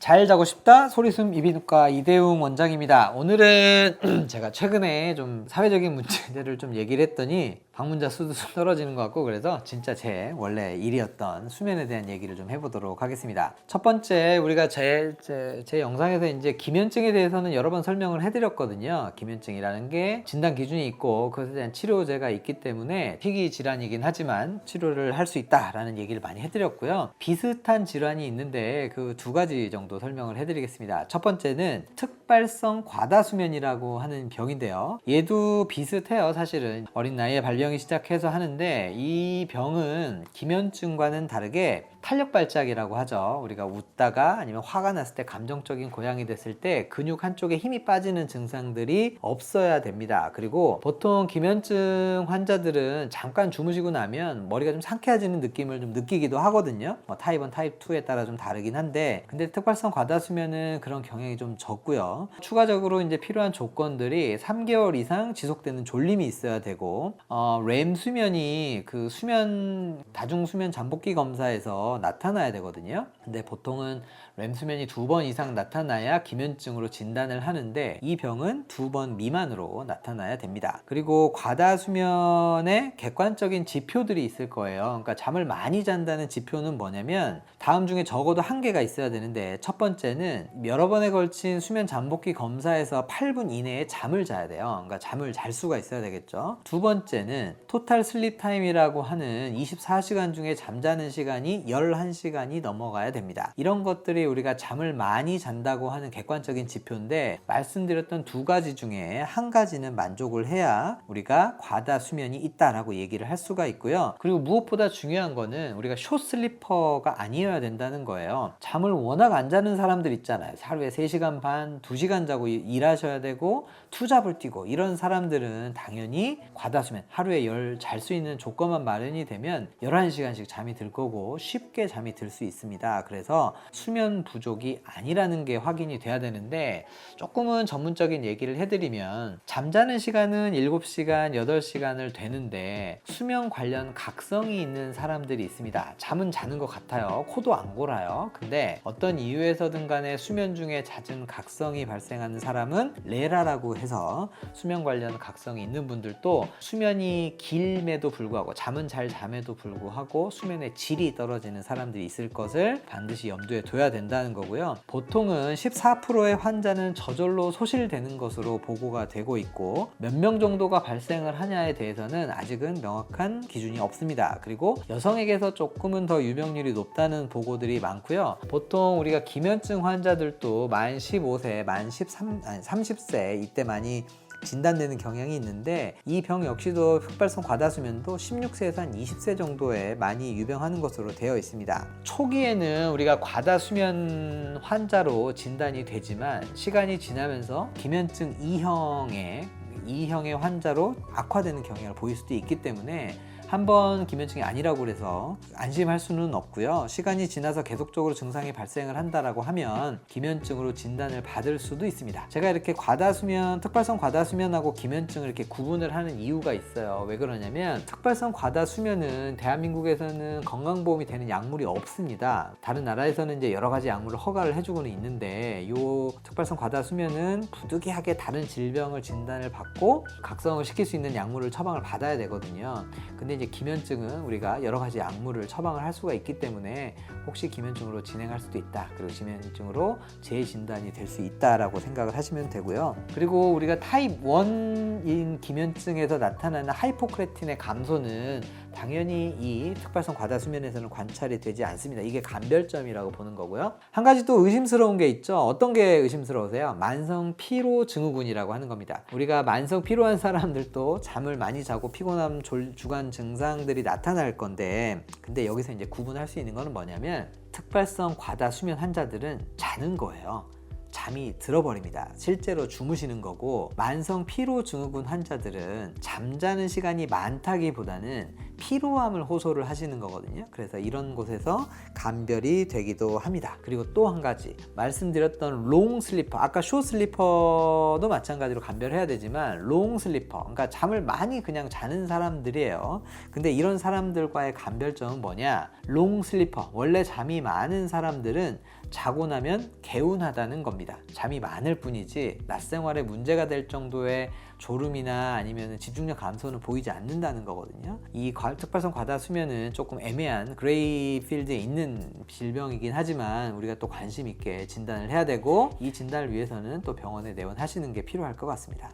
잘 자고 싶다 소리숨 이비인후과 이대웅 원장입니다. 오늘은 제가 최근에 좀 사회적인 문제들을 좀 얘기를 했더니 방문자 수도 좀 떨어지는 것 같고, 그래서 진짜 제 원래 일이었던 수면에 대한 얘기를 좀 해보도록 하겠습니다. 첫 번째, 우리가 제 영상에서 이제 기면증에 대해서는 여러 번 설명을 해드렸거든요. 기면증이라는 게 진단 기준이 있고 그것에 대한 치료제가 있기 때문에 희귀 질환이긴 하지만 치료를 할 수 있다라는 얘기를 많이 해드렸고요. 비슷한 질환이 있는데 그 두 가지 정도 설명을 해드리겠습니다. 첫 번째는 특발성 과다수면이라고 하는 병인데요. 얘도 비슷해요. 사실은 어린 나이에 발병이 시작해서 하는데, 이 병은 기면증과는 다르게 탄력발작이라고 하죠. 우리가 웃다가 아니면 화가 났을 때, 감정적인 고양이 됐을 때 근육 한쪽에 힘이 빠지는 증상들이 없어야 됩니다. 그리고 보통 기면증 환자들은 잠깐 주무시고 나면 머리가 좀 상쾌해지는 느낌을 좀 느끼기도 하거든요. 타입 1, 타입 2에 따라 좀 다르긴 한데, 근데 특발성 과다수면은 그런 경향이 좀 적고요. 추가적으로 이제 필요한 조건들이 3개월 이상 지속되는 졸림이 있어야 되고, 렘 수면이 그 다중 수면 잠복기 검사에서 나타나야 되거든요. 근데 보통은 렘 수면이 2번 이상 나타나야 기면증으로 진단을 하는데, 이 병은 2번 미만으로 나타나야 됩니다. 그리고 과다수면의 객관적인 지표들이 있을 거예요. 그러니까 잠을 많이 잔다는 지표는 뭐냐면 다음 중에 적어도 한 개가 있어야 되는데, 첫 번째는 여러 번에 걸친 수면 잠복기 검사에서 8분 이내에 잠을 자야 돼요. 그러니까 잠을 잘 수가 있어야 되겠죠. 두 번째는 토탈 슬립 타임이라고 하는 24시간 중에 잠자는 시간이 11시간이 넘어가야 됩니다. 이런 것들이 우리가 잠을 많이 잔다고 하는 객관적인 지표인데, 말씀드렸던 두 가지 중에 한 가지는 만족을 해야 우리가 과다 수면이 있다라고 얘기를 할 수가 있고요. 그리고 무엇보다 중요한 거는 우리가 숏슬리퍼가 아니어야 된다는 거예요. 잠을 워낙 안 자는 사람들 있잖아요. 하루에 3시간 반, 2시간 자고 일하셔야 되고 투잡을 뛰고, 이런 사람들은 당연히 과다수면, 하루에 잘 수 있는 조건만 마련이 되면 11시간씩 잠이 들 거고 쉽게 잠이 들 수 있습니다. 그래서 수면 부족이 아니라는 게 확인이 돼야 되는데, 조금은 전문적인 얘기를 해드리면 잠자는 시간은 7시간, 8시간을 되는데 수면 관련 각성이 있는 사람들이 있습니다. 잠은 자는 것 같아요. 코도 안 골아요. 근데 어떤 이유에서든 간에 수면 중에 잦은 각성이 발생하는 사람은 레라라고 해서, 수면 관련 각성이 있는 분들도 수면이 길음에도 불구하고, 잠은 잘 잠에도 불구하고 수면의 질이 떨어지는 사람들이 있을 것을 반드시 염두에 둬야 된다는 거고요. 보통은 14%의 환자는 저절로 소실되는 것으로 보고가 되고 있고, 몇 명 정도가 발생을 하냐에 대해서는 아직은 명확한 기준이 없습니다. 그리고 여성에게서 조금은 더 유병률이 높다는 보고들이 많고요. 보통 우리가 기면증 환자들도 만 15세, 만 30세 이때 많이 진단되는 경향이 있는데, 이 병 역시도 흑발성 과다수면도 16세에서 한 20세 정도에 많이 유병하는 것으로 되어 있습니다. 초기에는 우리가 과다수면 환자로 진단이 되지만 시간이 지나면서 기면증 2형의 환자로 악화되는 경향을 보일 수도 있기 때문에 한번 기면증이 아니라고 해서 안심할 수는 없고요. 시간이 지나서 계속적으로 증상이 발생을 한다라고 하면 기면증으로 진단을 받을 수도 있습니다. 제가 이렇게 특발성 과다수면하고 기면증을 이렇게 구분을 하는 이유가 있어요. 왜 그러냐면, 특발성 과다수면은 대한민국에서는 건강보험이 되는 약물이 없습니다. 다른 나라에서는 이제 여러 가지 약물을 허가를 해주고는 있는데, 이 특발성 과다수면은 부득이하게 다른 질병을 진단을 받고 각성을 시킬 수 있는 약물을 처방을 받아야 되거든요. 근데 이제 기면증은 우리가 여러 가지 약물을 처방을 할 수가 있기 때문에 혹시 기면증으로 진행할 수도 있다, 그리고 기면증으로 재진단이 될 수 있다라고 생각을 하시면 되고요. 그리고 우리가 타입 1인 기면증에서 나타나는 하이포크레틴의 감소는 당연히 이 특발성 과다수면에서는 관찰이 되지 않습니다. 이게 감별점이라고 보는 거고요. 한 가지 또 의심스러운 게 있죠. 어떤 게 의심스러우세요? 만성 피로 증후군이라고 하는 겁니다. 우리가 만성 피로한 사람들도 잠을 많이 자고 피곤함, 주간 증상들이 나타날 건데, 근데 여기서 이제 구분할 수 있는 거는 뭐냐면, 특발성 과다수면 환자들은 자는 거예요. 잠이 들어버립니다. 실제로 주무시는 거고, 만성 피로 증후군 환자들은 잠자는 시간이 많다기보다는 피로함을 호소를 하시는 거거든요. 그래서 이런 곳에서 감별이 되기도 합니다. 그리고 또 한 가지 말씀드렸던 롱 슬리퍼, 아까 숏 슬리퍼도 마찬가지로 감별해야 되지만 롱 슬리퍼, 그러니까 잠을 많이 그냥 자는 사람들이에요. 근데 이런 사람들과의 감별점은 뭐냐? 롱 슬리퍼, 원래 잠이 많은 사람들은 자고 나면 개운하다는 겁니다. 잠이 많을 뿐이지 낮 생활에 문제가 될 정도의 졸음이나 아니면 집중력 감소는 보이지 않는다는 거거든요. 이 특발성 과다수면은 조금 애매한 그레이 필드에 있는 질병이긴 하지만 우리가 또 관심 있게 진단을 해야 되고, 이 진단을 위해서는 또 병원에 내원하시는 게 필요할 것 같습니다.